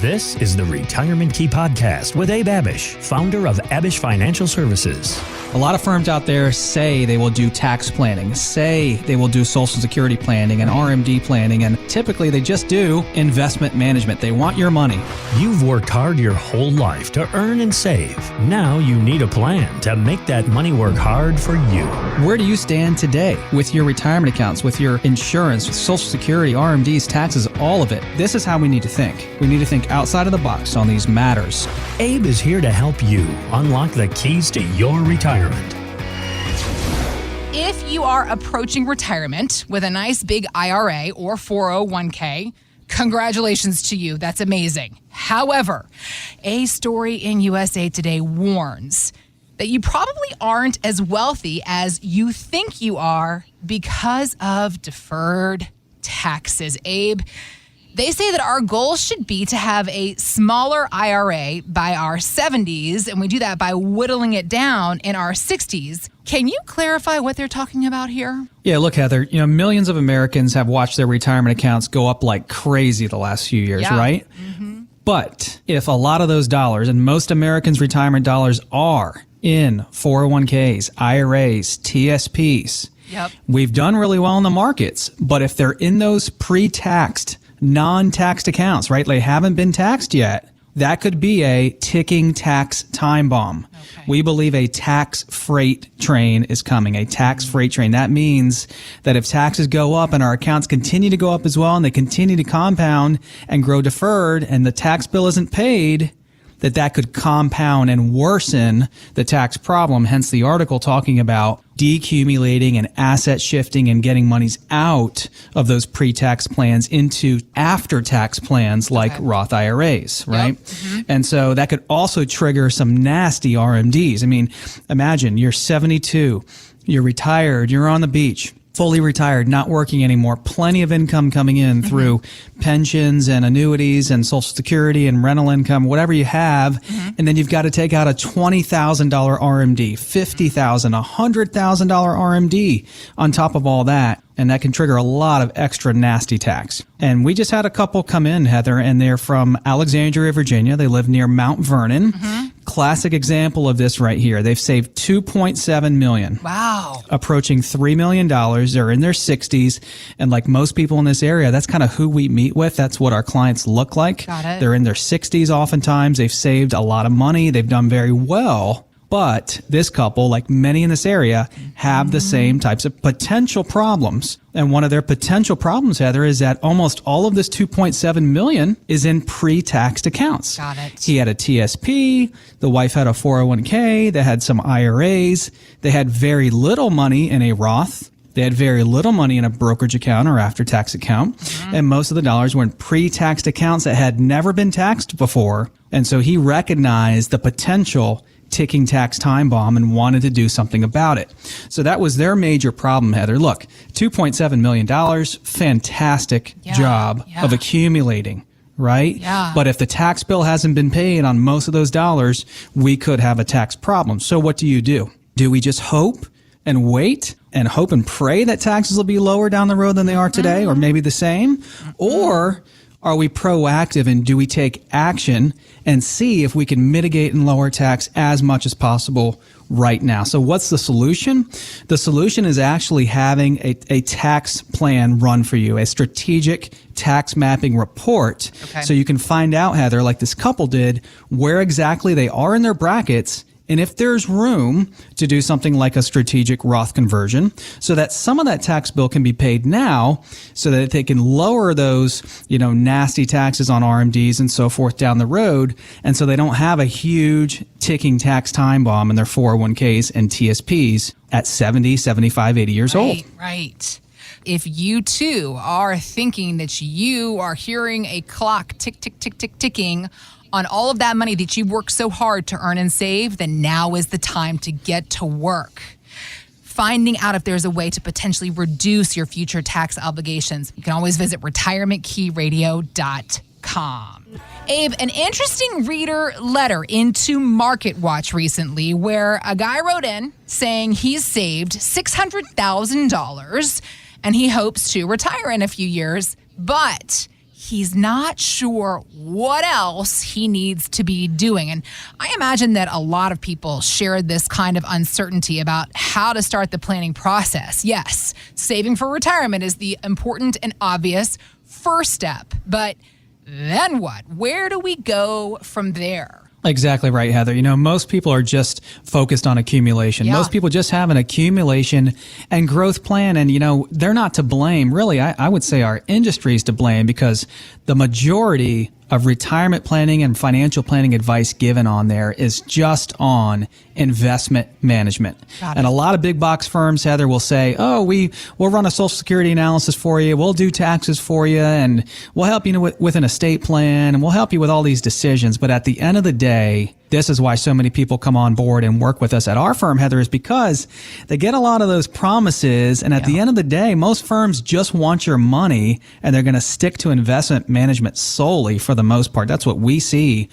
This is the Retirement Key Podcast with Abe Abish, founder of Abish Financial Services. A lot of firms out there say they will do tax planning, say they will do Social Security planning and RMD planning, and typically they just do investment management. They want your money. You've worked hard your whole life to earn and save. Now you need a plan to make that money work hard for you. Where do you stand today with your retirement accounts, with your insurance, with Social Security, RMDs, taxes, all of it? This is how we need to think. We need to think outside of the box on these matters. Abe is here to help you unlock the keys to your retirement. If you are approaching retirement with a nice big IRA or 401k, congratulations to you. That's amazing. However, a story in USA Today warns that you probably aren't as wealthy as you think you are because of deferred taxes. Abe, they say that our goal should be to have a smaller IRA by our 70s, and we do that by whittling it down in our 60s. Can you clarify what they're talking about here? Yeah, look, Heather, millions of Americans have watched their retirement accounts go up like crazy the last few years, right? Mm-hmm. But if a lot of those dollars, and most Americans' retirement dollars are in 401ks, IRAs, TSPs, we've done really well in the markets. But if they're in those pre-taxed, non-taxed accounts, right? They haven't been taxed yet. That could be a ticking tax time bomb. Okay. We believe a tax freight train is coming, a tax freight train. That means that if taxes go up and our accounts continue to go up as well, and they continue to compound and grow deferred, and the tax bill isn't paid, that could compound and worsen the tax problem. Hence the article talking about decumulating and asset shifting and getting monies out of those pre-tax plans into after-tax plans like Roth IRAs, right? Yep. Mm-hmm. And so that could also trigger some nasty RMDs. I mean, imagine you're 72, you're retired, you're on the beach, fully retired, not working anymore, plenty of income coming in through pensions and annuities and Social Security and rental income, whatever you have, and then you've got to take out a $20,000 RMD, $50,000, $100,000 RMD on top of all that. And that can trigger a lot of extra nasty tax. And we just had a couple come in, Heather, and they're from Alexandria, Virginia. They live near Mount Vernon. Classic example of this right here. They've saved $2.7 million. Wow. Approaching $3 million. They're in their 60s. And like most people in this area, that's kind of who we meet with. That's what our clients look like. Got it. They're in their 60s oftentimes. They've saved a lot of money. They've done very well. But this couple, like many in this area, have the same types of potential problems. And one of their potential problems, Heather, is that almost all of this $2.7 million is in pre-taxed accounts. Got it. He had a TSP. The wife had a 401k. They had some IRAs. They had very little money in a Roth. They had very little money in a brokerage account or after-tax account. And most of the dollars were in pre-taxed accounts that had never been taxed before. And so he recognized the potential ticking tax time bomb and wanted to do something about it. So that was their major problem, Heather. Look, $2.7 million, fantastic job of accumulating, right? Yeah. But if the tax bill hasn't been paid on most of those dollars, we could have a tax problem. So what do? Do we just hope and wait and hope and pray that taxes will be lower down the road than they are today, or maybe the same? Or are we proactive, and do we take action and see if we can mitigate and lower tax as much as possible right now? So what's the solution? The solution is actually having a tax plan run for you, a strategic tax mapping report. Okay. So you can find out, Heather, like this couple did, where exactly they are in their brackets, and if there's room to do something like a strategic Roth conversion so that some of that tax bill can be paid now so that they can lower those, nasty taxes on RMDs and so forth down the road. And so they don't have a huge ticking tax time bomb in their 401ks and TSPs at 70, 75, 80 years old. Right. If you too are thinking that you are hearing a clock tick, tick, tick, tick, ticking on all of that money that you've worked so hard to earn and save, then now is the time to get to work. Finding out if there's a way to potentially reduce your future tax obligations. You can always visit retirementkeyradio.com. Abe, an interesting reader letter into MarketWatch recently where a guy wrote in saying he's saved $600,000 and he hopes to retire in a few years, but he's not sure what else he needs to be doing. And I imagine that a lot of people shared this kind of uncertainty about how to start the planning process. Yes, saving for retirement is the important and obvious first step. But then what? Where do we go from there? Exactly right, Heather. Most people are just focused on accumulation. Yeah. Most people just have an accumulation and growth plan. And, they're not to blame. Really, I would say our industry is to blame, because the majority of retirement planning and financial planning advice given on there is just on investment management. And a lot of big box firms, Heather, will say, oh, we'll run a Social Security analysis for you. We'll do taxes for you, and we'll help you with an estate plan, and we'll help you with all these decisions. But at the end of the day, this is why so many people come on board and work with us at our firm, Heather, is because they get a lot of those promises. And at the end of the day, most firms just want your money, and they're going to stick to investment management solely for the most part. That's what we see,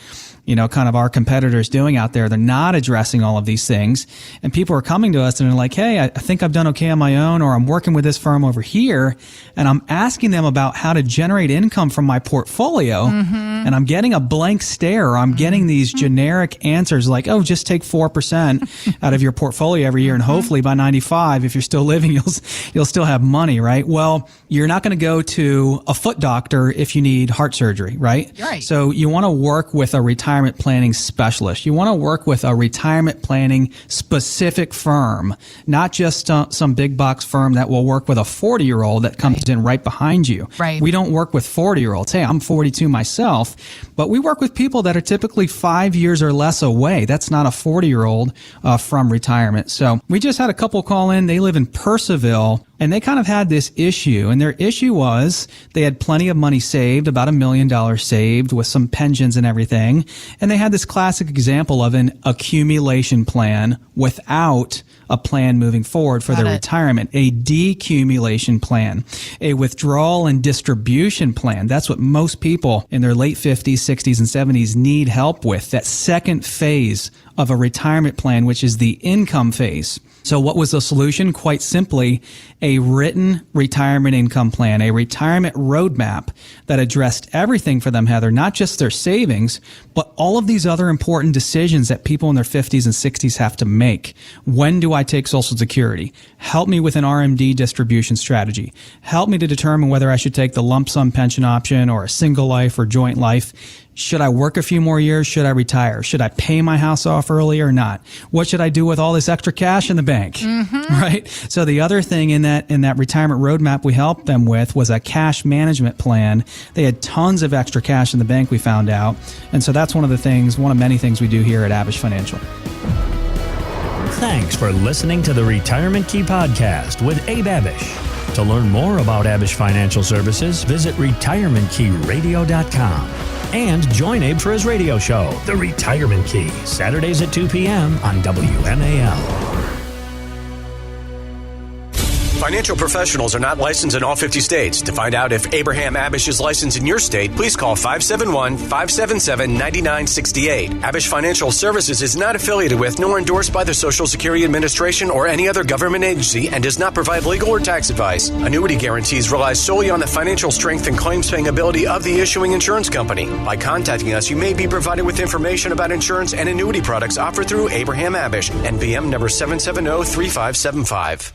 kind of our competitors doing out there. They're not addressing all of these things. And people are coming to us and they're like, hey, I think I've done okay on my own, or I'm working with this firm over here. And I'm asking them about how to generate income from my portfolio. And I'm getting a blank stare, or I'm getting these generic answers like, oh, just take 4% out of your portfolio every year. And hopefully by 95, if you're still living, you'll still have money, right? Well, you're not going to go to a foot doctor if you need heart surgery, right? Right. So you want to work with a retirement planning specialist. You want to work with a retirement planning specific firm, not just some big box firm that will work with a 40-year-old that comes in right behind you. Right. We don't work with 40-year-olds. Hey, I'm 42 myself, but we work with people that are typically 5 years or less away. That's not a 40-year-old from retirement. So we just had a couple call in. They live in Purcellville, and they kind of had this issue. And their issue was they had plenty of money saved, about $1 million saved with some pensions and everything. And they had this classic example of an accumulation plan without a plan moving forward for their retirement, a decumulation plan, a withdrawal and distribution plan. That's what most people in their late 50s, 60s, and 70s need help with, that second phase of a retirement plan, which is the income phase. So what was the solution? Quite simply, a written retirement income plan, a retirement roadmap that addressed everything for them, Heather, not just their savings, but all of these other important decisions that people in their 50s and 60s have to make. When do I take Social Security? Help me with an RMD distribution strategy. Help me to determine whether I should take the lump sum pension option or a single life or joint life. Should I work a few more years? Should I retire? Should I pay my house off early or not? What should I do with all this extra cash in the bank? Right? So the other thing in that retirement roadmap we helped them with was a cash management plan. They had tons of extra cash in the bank, we found out. And so that's one of many things we do here at Abish Financial. Thanks for listening to the Retirement Key Podcast with Abe Abish. To learn more about Abish Financial Services, visit retirementkeyradio.com. And join Abe for his radio show, The Retirement Key, Saturdays at 2 p.m. on WMAL. Financial professionals are not licensed in all 50 states. To find out if Abraham Abish is licensed in your state, please call 571-577-9968. Abish Financial Services is not affiliated with nor endorsed by the Social Security Administration or any other government agency and does not provide legal or tax advice. Annuity guarantees rely solely on the financial strength and claims-paying ability of the issuing insurance company. By contacting us, you may be provided with information about insurance and annuity products offered through Abraham Abish, NPM number 770-3575.